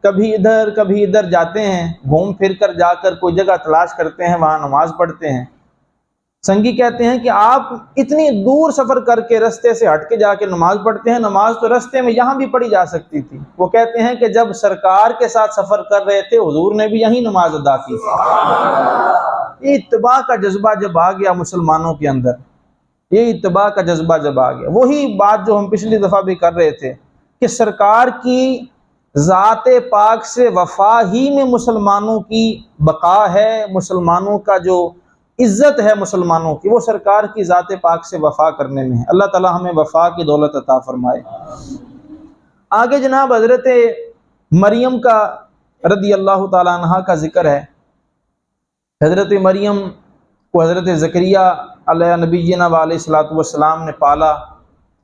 کبھی ادھر جاتے ہیں، گھوم پھر کر جا کر کوئی جگہ تلاش کرتے ہیں، وہاں نماز پڑھتے ہیں۔ سنگی کہتے ہیں کہ آپ اتنی دور سفر کر کے رستے سے ہٹ کے جا کے نماز پڑھتے ہیں، نماز تو رستے میں یہاں بھی پڑھی جا سکتی تھی۔ وہ کہتے ہیں کہ جب سرکار کے ساتھ سفر کر رہے تھے حضور نے بھی یہیں نماز ادا کی تھی۔ یہ اتباع کا جذبہ جب آ گیا مسلمانوں کے اندر، یہ اتباع کا جذبہ جب آ گیا، وہی بات جو ہم پچھلی دفعہ بھی کر رہے تھے کہ سرکار کی ذات پاک سے وفا ہی میں مسلمانوں کی بقا ہے، مسلمانوں کا جو عزت ہے مسلمانوں کی، وہ سرکار کی ذات پاک سے وفا کرنے میں ہے۔ اللہ تعالی ہمیں وفا کی دولت عطا فرمائے۔ آگے جناب حضرت مریم کا رضی اللہ تعالیٰ عنہ کا ذکر ہے۔ حضرت مریم کو حضرت زکریا علیہ نبینا علیہ الصلوۃ والسلام نے پالا۔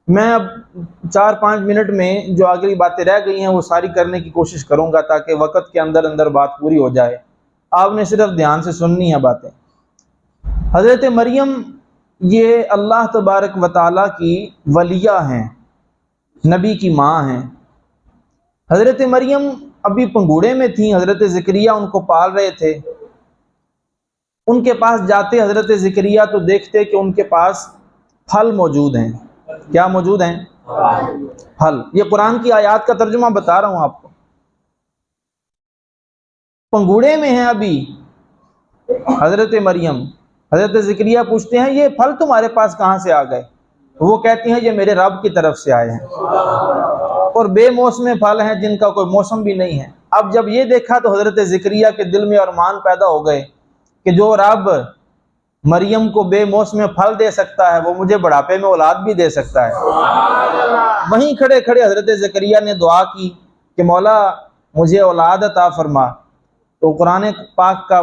میں اب 4-5 منٹ میں جو آگے باتیں رہ گئی ہیں وہ ساری کرنے کی کوشش کروں گا تاکہ وقت کے اندر بات پوری ہو جائے، آپ نے صرف دھیان سے سننی ہے باتیں۔ حضرت مریم یہ اللہ تبارک و تعالیٰ کی ولیہ ہیں، نبی کی ماں ہیں۔ حضرت مریم ابھی پنگوڑے میں تھیں، حضرت زکریا ان کو پال رہے تھے۔ ان کے پاس جاتے حضرت زکریا تو دیکھتے کہ ان کے پاس پھل موجود ہیں۔ کیا موجود ہیں؟ پھل۔ یہ قرآن کی آیات کا ترجمہ بتا رہا ہوں آپ کو۔ پنگوڑے میں ہیں ابھی حضرت مریم، حضرت زکریا پوچھتے ہیں یہ پھل تمہارے پاس کہاں سے آ گئے؟ وہ کہتے ہیں یہ میرے رب کی طرف سے آئے ہیں، اور بے موسم پھل ہیں جن کا کوئی موسم بھی نہیں ہے۔ اب جب یہ دیکھا تو حضرت زکریا کے دل میں ارمان پیدا ہو گئے کہ جو رب مریم کو بے موسم پھل دے سکتا ہے وہ مجھے بڑھاپے میں اولاد بھی دے سکتا ہے۔ وہیں کھڑے کھڑے حضرت زکریا نے دعا کی کہ مولا مجھے اولاد عطا فرما۔ تو قرآن پاک کا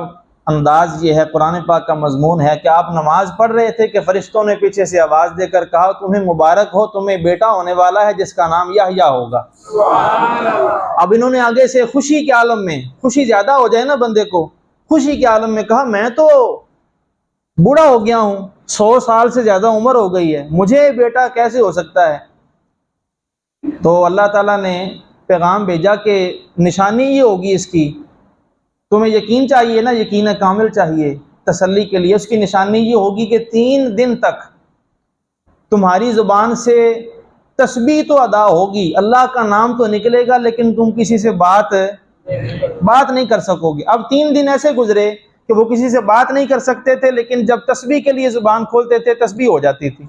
انداز یہ ہے، قرآن پاک کا مضمون ہے کہ آپ نماز پڑھ رہے تھے کہ فرشتوں نے پیچھے سے آواز دے کر کہا تمہیں مبارک ہو، تمہیں بیٹا ہونے والا ہے جس کا نام یحییٰ ہوگا۔ اب انہوں نے آگے سے خوشی کے عالم میں، خوشی زیادہ ہو جائے نا بندے کو، خوشی کے عالم میں کہا میں تو بوڑھا ہو گیا ہوں، 100 سال سے زیادہ عمر ہو گئی ہے، مجھے بیٹا کیسے ہو سکتا ہے؟ تو اللہ تعالیٰ نے پیغام بھیجا کہ نشانی یہ ہوگی اس کی، تمہیں یقین چاہیے نا، یقین کامل چاہیے تسلی کے لیے، اس کی نشانی یہ ہوگی کہ 3 دن تک تمہاری زبان سے تسبیح تو ادا ہوگی، اللہ کا نام تو نکلے گا، لیکن تم کسی سے بات نہیں کر سکو گے۔ اب 3 دن ایسے گزرے کہ وہ کسی سے بات نہیں کر سکتے تھے، لیکن جب تسبیح کے لیے زبان کھولتے تھے تسبیح ہو جاتی تھی۔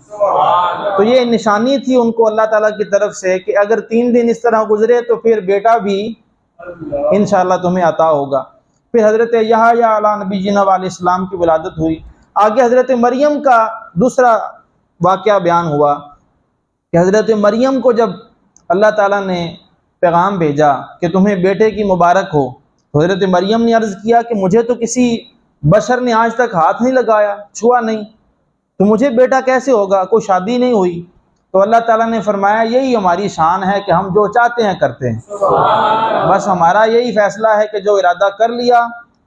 تو یہ نشانی تھی ان کو اللہ تعالیٰ کی طرف سے کہ اگر 3 دن اس طرح گزرے تو پھر بیٹا بھی انشاءاللہ تمہیں عطا ہوگا۔ پھر حضرت یحییٰ علیہ نبینا علیہ السلام کی ولادت ہوئی۔ آگے حضرت مریم کا دوسرا واقعہ بیان ہوا کہ حضرت مریم کو جب اللہ تعالیٰ نے پیغام بھیجا کہ تمہیں بیٹے کی مبارک ہو، تو حضرت مریم نے عرض کیا کہ مجھے تو کسی بشر نے آج تک ہاتھ نہیں لگایا، چھوا نہیں، تو مجھے بیٹا کیسے ہوگا؟ کوئی شادی نہیں ہوئی۔ تو اللہ تعالیٰ نے فرمایا یہی ہماری شان ہے کہ ہم جو چاہتے ہیں کرتے ہیں، بس ہمارا یہی فیصلہ ہے کہ جو ارادہ کر لیا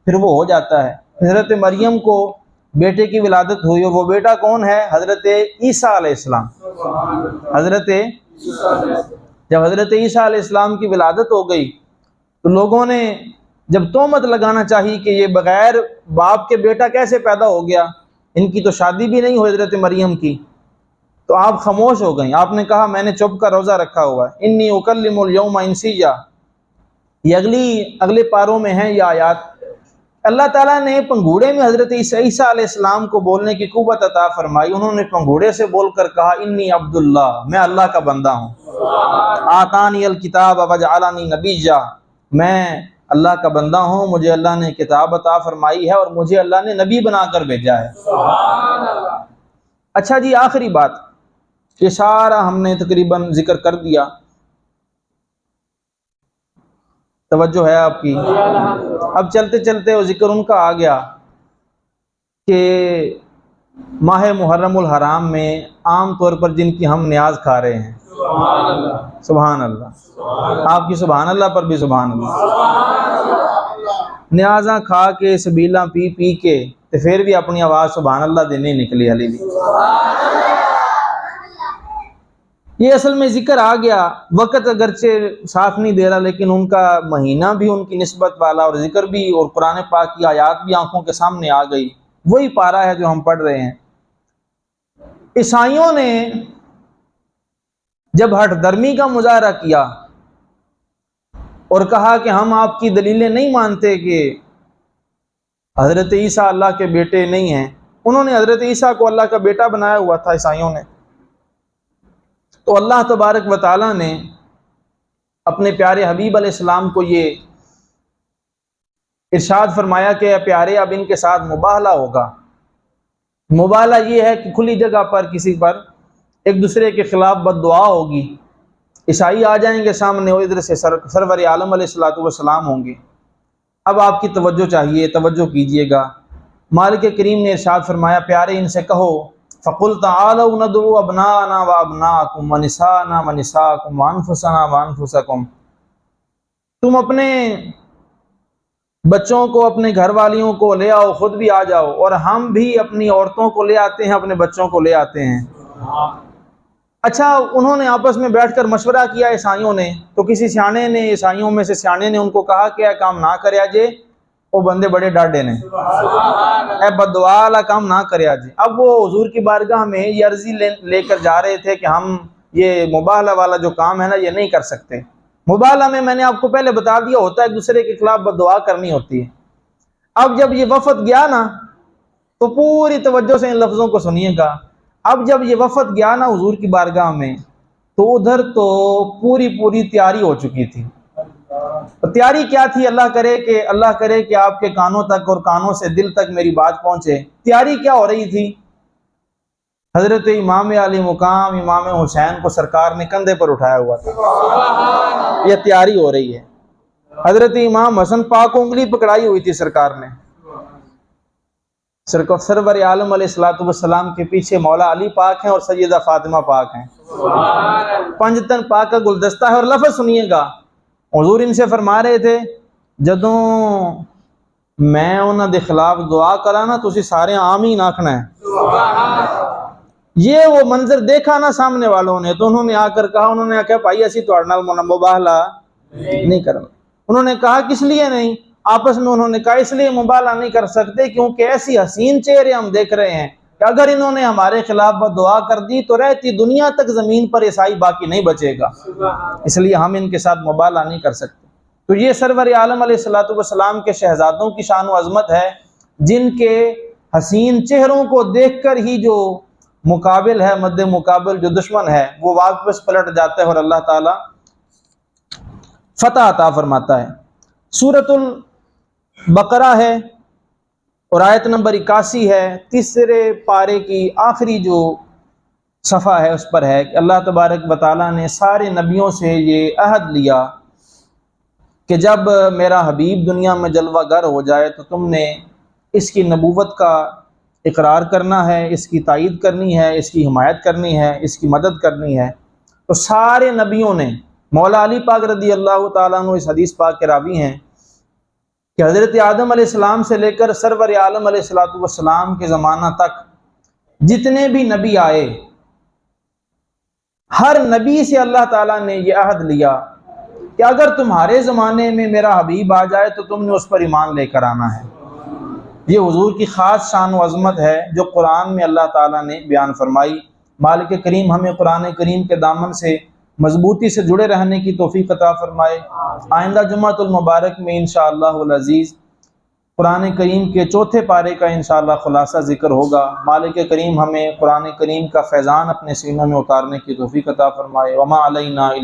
پھر وہ ہو جاتا ہے۔ حضرت مریم کو بیٹے کی ولادت ہوئی، اور وہ بیٹا کون ہے؟ حضرت عیسیٰ علیہ السلام۔ جب حضرت عیسیٰ علیہ السلام کی ولادت ہو گئی تو لوگوں نے جب تہمت لگانا چاہی کہ یہ بغیر باپ کے بیٹا کیسے پیدا ہو گیا، ان کی تو شادی بھی نہیں ہوئی حضرت مریم کی، تو آپ خاموش ہو گئیں. آپ نے کہا میں نے چپ کا روزہ رکھا ہوا ہے. انی اکلم الیوم انسیہ، یہ اگلے پاروں میں ہیں یہ آیات. اللہ تعالیٰ نے پنگوڑے میں حضرت عیسیٰ علیہ السلام کو بولنے کی قوت عطا فرمائی. انہوں نے پنگوڑے سے بول کر کہا انی عبداللہ، میں اللہ کا بندہ ہوں. آتانی الکتاب وجعلنی نبیہ، میں اللہ کا بندہ ہوں، مجھے اللہ نے کتاب عطا فرمائی ہے اور مجھے اللہ نے نبی بنا کر بھیجا ہے. اچھا جی، آخری بات، یہ سارا ہم نے تقریباً ذکر کر دیا. توجہ ہے آپ کی؟ اب چلتے چلتے وہ ذکر ان کا آ گیا کہ ماہ محرم الحرام میں عام طور پر جن کی ہم نیاز کھا رہے ہیں، سبحان اللہ، آپ کی سبحان اللہ پر بھی سبحان اللہ، نیازاں کھا کے سبیلاں پی پی کے تو پھر بھی اپنی آواز سبحان اللہ دینے نکلی علی بھی. یہ اصل میں ذکر آ گیا، وقت اگرچہ ساتھ نہیں دے رہا، لیکن ان کا مہینہ بھی ان کی نسبت والا اور ذکر بھی، اور قرآن پاک کی آیات بھی آنکھوں کے سامنے آ گئی. وہی پارہ ہے جو ہم پڑھ رہے ہیں. عیسائیوں نے جب ہٹ درمی کا مظاہرہ کیا اور کہا کہ ہم آپ کی دلیلیں نہیں مانتے کہ حضرت عیسیٰ اللہ کے بیٹے نہیں ہیں، انہوں نے حضرت عیسیٰ کو اللہ کا بیٹا بنایا ہوا تھا عیسائیوں نے. تو اللہ تبارک و تعالیٰ نے اپنے پیارے حبیب علیہ السلام کو یہ ارشاد فرمایا کہ اے پیارے، اب ان کے ساتھ مباہلہ ہوگا. مباہلہ یہ ہے کہ کھلی جگہ پر کسی پر ایک دوسرے کے خلاف بد دعا ہوگی. عیسائی آ جائیں گے سامنے، اور ادھر سے سرور عالم علیہ السلام ہوں گے. اب آپ کی توجہ چاہیے، توجہ کیجئے گا. مالک کریم نے ارشاد فرمایا پیارے ان سے کہو فَقُلْ تَعَالَوْا نَدْعُوا أَبْنَاءَنَا وَأَبْنَاءَكُمْ وَنِسَاءَنَا وَنِسَاءَكُمْ وَأَنفُسَنَا وَأَنفُسَكُمْ، تم اپنے بچوں کو، اپنے گھر والیوں کو لے آؤ، خود بھی آ جاؤ، اور ہم بھی اپنی عورتوں کو لے آتے ہیں، اپنے بچوں کو لے آتے ہیں. اچھا، انہوں نے آپس میں بیٹھ کر مشورہ کیا عیسائیوں نے، تو کسی سیانے نے، عیسائیوں میں سے سیانے نے ان کو کہا کہ اے کام نہ کریا جے، وہ بندے بڑے ڈاڈے نے، اے بددعا والا کام نہ کریا جے. اب وہ حضور کی بارگاہ میں یہ عرضی لے کر جا رہے تھے کہ ہم یہ مباہلہ والا جو کام ہے نا، یہ نہیں کر سکتے. مباہلہ میں نے آپ کو پہلے بتا دیا ہوتا ہے ایک دوسرے کے خلاف بددعا کرنی ہوتی ہے. اب جب یہ وفد گیا نا، تو پوری توجہ سے ان لفظوں کو سنیے گا. اب جب یہ وفد گیا نا حضور کی بارگاہ میں، تو ادھر تو پوری تیاری ہو چکی تھی. تیاری کیا تھی؟ اللہ کرے کہ آپ کے کانوں تک اور کانوں سے دل تک میری بات پہنچے. تیاری کیا ہو رہی تھی؟ حضرت امام علی مقام امام حسین کو سرکار نے کندھے پر اٹھایا ہوا تھا. یہ تیاری ہو رہی ہے. حضرت امام حسن پاک کو انگلی پکڑائی ہوئی تھی سرکار نے. سرور عالم علیہ السلام کے پیچھے مولا علی پاک ہیں اور سیدہ فاطمہ پاک ہیں. پنجتن پاک کا گلدستہ ہے. اور لفظ سنیے گا، حضور ان سے فرما رہے تھے جدوں میں انہاں دے خلاف دعا کرا نا، تسی سارے آمین آکھنا ہے. یہ وہ منظر دیکھا نا سامنے والوں نے، تو انہوں نے آ کر کہا، انہوں نے کہا بھائی اسی تہاڈے نال مباہلہ نہیں کرنا. انہوں نے کہا کس لیے نہیں؟ آپس میں انہوں نے کہا اس لیے مباہلہ نہیں کر سکتے کیونکہ ایسی حسین چہرے ہم دیکھ رہے ہیں کہ اگر انہوں نے ہمارے خلاف دعا کر دی تو رہتی دنیا تک زمین پر عیسائی باقی نہیں بچے گا، اس لیے ہم ان کے ساتھ مباہلہ نہیں کر سکتے. تو یہ سرور عالم علیہ السلام کے شہزادوں کی شان و عظمت ہے، جن کے حسین چہروں کو دیکھ کر ہی جو مقابل ہے، مد مقابل جو دشمن ہے، وہ واپس پلٹ جاتا ہے اور اللہ تعالی فتح عطا فرماتا ہے. سورۃ البقرہ ہے اور آیت نمبر 81 ہے، تیسرے پارے کی آخری جو صفحہ ہے اس پر ہے کہ اللہ تبارک و تعالیٰ نے سارے نبیوں سے یہ عہد لیا کہ جب میرا حبیب دنیا میں جلوہ گر ہو جائے تو تم نے اس کی نبوت کا اقرار کرنا ہے، اس کی تائید کرنی ہے، اس کی حمایت کرنی ہے، اس کی مدد کرنی ہے. تو سارے نبیوں نے، مولا علی پاک رضی اللہ تعالیٰ عنہ اس حدیث پاک کے راوی ہیں کہ حضرت آدم علیہ السلام سے لے کر سرور عالم علیہ السلام کے زمانہ تک جتنے بھی نبی آئے، ہر نبی سے اللہ تعالیٰ نے یہ عہد لیا کہ اگر تمہارے زمانے میں میرا حبیب آ جائے تو تم نے اس پر ایمان لے کر آنا ہے۔ یہ حضور کی خاص شان و عظمت ہے جو قرآن میں اللہ تعالیٰ نے بیان فرمائی۔ مالک کریم ہمیں قرآن کریم کے دامن سے مضبوطی سے جڑے رہنے کی توفیق عطا فرمائے۔ آئندہ جمعۃ المبارک میں انشاءاللہ العزیز قرآن کریم کے چوتھے پارے کا انشاءاللہ خلاصہ ذکر ہوگا۔ مالک کریم ہمیں قرآن کریم کا فیضان اپنے سینوں میں اتارنے کی توفیق عطا فرمائے۔ وما علینا